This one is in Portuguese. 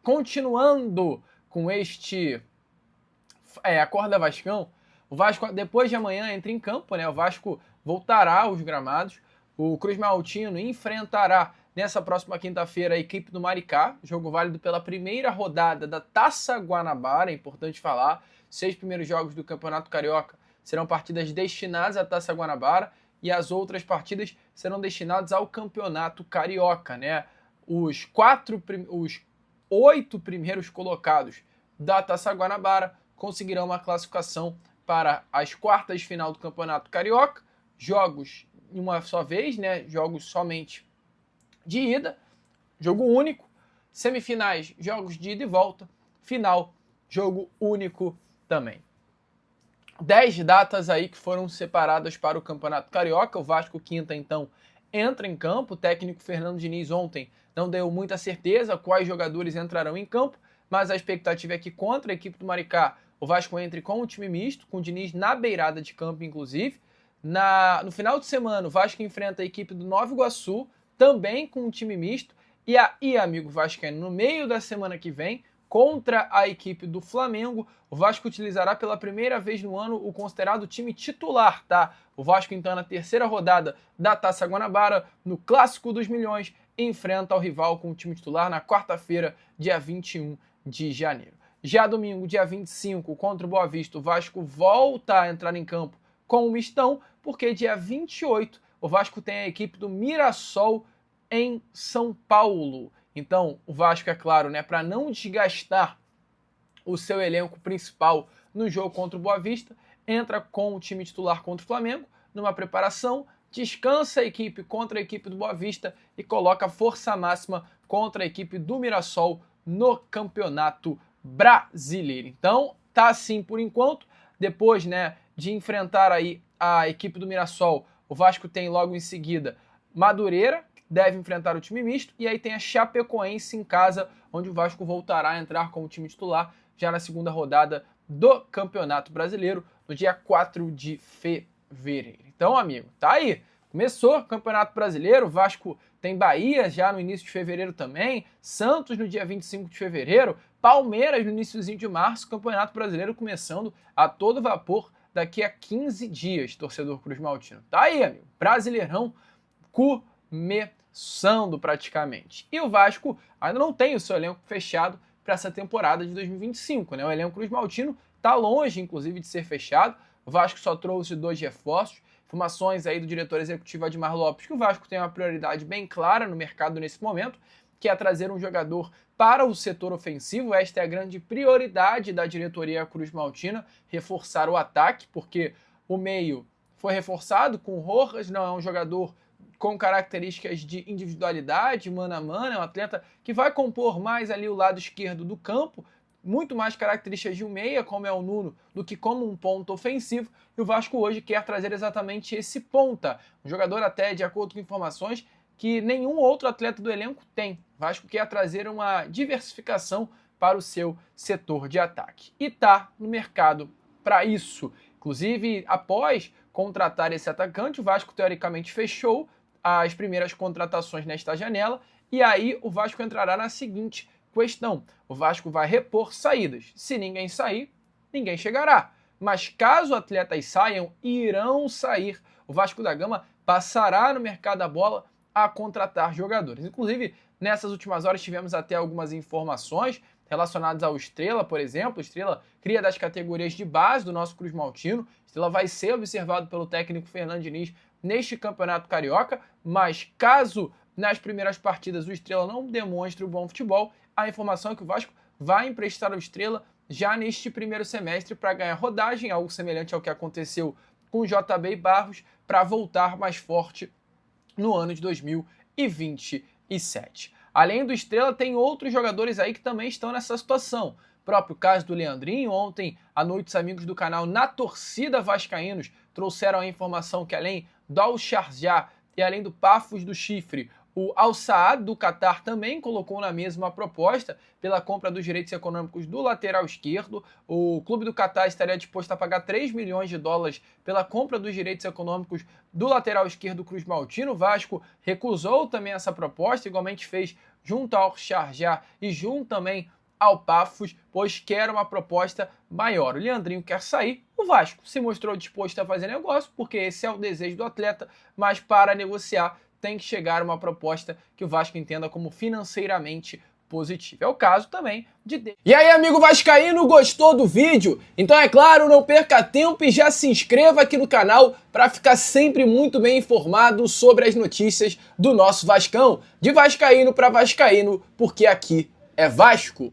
continuando com este Acorda Vascão, o Vasco, depois de amanhã, entra em campo, né? O Vasco voltará aos gramados. O Cruz Maltino enfrentará nessa próxima quinta-feira a equipe do Maricá, jogo válido pela primeira rodada da Taça Guanabara, é importante falar. 6 primeiros jogos do Campeonato Carioca serão partidas destinadas à Taça Guanabara e as outras partidas serão destinadas ao Campeonato Carioca, né? Os 8 primeiros colocados da Taça Guanabara conseguirão uma classificação para as quartas de final do Campeonato Carioca, jogos uma só vez, né? Jogos somente de ida, jogo único, semifinais, jogos de ida e volta, final, jogo único também. 10 datas aí que foram separadas para o Campeonato Carioca. O Vasco quinta, então, entra em campo. O técnico Fernando Diniz ontem não deu muita certeza quais jogadores entrarão em campo, mas a expectativa é que contra a equipe do Maricá o Vasco entre com um time misto, com o Diniz na beirada de campo, inclusive. No final de semana, o Vasco enfrenta a equipe do Nova Iguaçu, também com um time misto. E aí, amigo vascaíno, no meio da semana que vem, contra a equipe do Flamengo, o Vasco utilizará pela primeira vez no ano o considerado time titular, tá? O Vasco, então, na terceira rodada da Taça Guanabara, no Clássico dos Milhões, enfrenta o rival com o time titular na quarta-feira, dia 21 de janeiro. Já domingo, dia 25, contra o Boa Vista, o Vasco volta a entrar em campo com o mistão, porque dia 28 o Vasco tem a equipe do Mirassol em São Paulo. Então, o Vasco, é claro, né, para não desgastar o seu elenco principal no jogo contra o Boa Vista, entra com o time titular contra o Flamengo, numa preparação, descansa a equipe contra a equipe do Boa Vista e coloca força máxima contra a equipe do Mirassol no Campeonato Brasileiro. Então, tá assim por enquanto. Depois, né, de enfrentar aí a equipe do Mirassol, o Vasco tem logo em seguida Madureira, que deve enfrentar o time misto, e aí tem a Chapecoense em casa, onde o Vasco voltará a entrar com o time titular já na segunda rodada do Campeonato Brasileiro, no dia 4 de fevereiro. Então, amigo, tá aí. Começou o Campeonato Brasileiro, o Vasco tem Bahia já no início de fevereiro também, Santos no dia 25 de fevereiro, Palmeiras no iniciozinho de março, Campeonato Brasileiro começando a todo vapor daqui a 15 dias, torcedor Cruz Maltino. Tá aí, amigo, Brasileirão começando praticamente. E o Vasco ainda não tem o seu elenco fechado para essa temporada de 2025, né? O elenco Cruz Maltino tá longe, inclusive, de ser fechado. O Vasco só trouxe 2 reforços. Informações aí do diretor executivo Admar Lopes que o Vasco tem uma prioridade bem clara no mercado nesse momento, que é trazer um jogador para o setor ofensivo. Esta é a grande prioridade da diretoria Cruz Maltina, reforçar o ataque, porque o meio foi reforçado com o Rojas, não é um jogador com características de individualidade, mano a mano, é um atleta que vai compor mais ali o lado esquerdo do campo, muito mais características de um meia, como é o Nuno, do que como um ponta ofensivo, e o Vasco hoje quer trazer exatamente esse ponta, um jogador até, de acordo com informações, que nenhum outro atleta do elenco tem. O Vasco quer trazer uma diversificação para o seu setor de ataque. E tá no mercado para isso. Inclusive, após contratar esse atacante, o Vasco teoricamente fechou as primeiras contratações nesta janela, e aí o Vasco entrará na seguinte questão: o Vasco vai repor saídas. Se ninguém sair, ninguém chegará. Mas caso atletas saiam, irão sair. O Vasco da Gama passará no mercado da bola a contratar jogadores. Inclusive, nessas últimas horas tivemos até algumas informações relacionadas ao Estrela, por exemplo. O Estrela cria das categorias de base do nosso Cruz Maltino. O Estrela vai ser observado pelo técnico Fernando Diniz neste Campeonato Carioca, mas caso nas primeiras partidas o Estrela não demonstre o bom futebol, a informação é que o Vasco vai emprestar o Estrela já neste primeiro semestre para ganhar rodagem, algo semelhante ao que aconteceu com o JB e Barros, para voltar mais forte no ano de 2027. Além do Estrela, tem outros jogadores aí que também estão nessa situação. O próprio caso do Leandrinho. Ontem à noite, os amigos do canal Na Torcida Vascaínos trouxeram a informação que além do Al-Sharjah e além do Pafos do Chifre, o Al-Saad do Catar também colocou na mesma proposta pela compra dos direitos econômicos do lateral esquerdo. O clube do Catar estaria disposto a pagar 3 milhões de dólares pela compra dos direitos econômicos do lateral esquerdo Cruz Maltino. O Vasco recusou também essa proposta, igualmente fez junto ao Al-Sharjah e junto também ao Paphos, pois quer uma proposta maior. O Leandrinho quer sair, o Vasco se mostrou disposto a fazer negócio, porque esse é o desejo do atleta, mas para negociar tem que chegar uma proposta que o Vasco entenda como financeiramente positivo. É o caso também de... E aí, amigo vascaíno, gostou do vídeo? Então, é claro, não perca tempo e já se inscreva aqui no canal para ficar sempre muito bem informado sobre as notícias do nosso Vascão. De vascaíno para vascaíno, porque aqui é Vasco.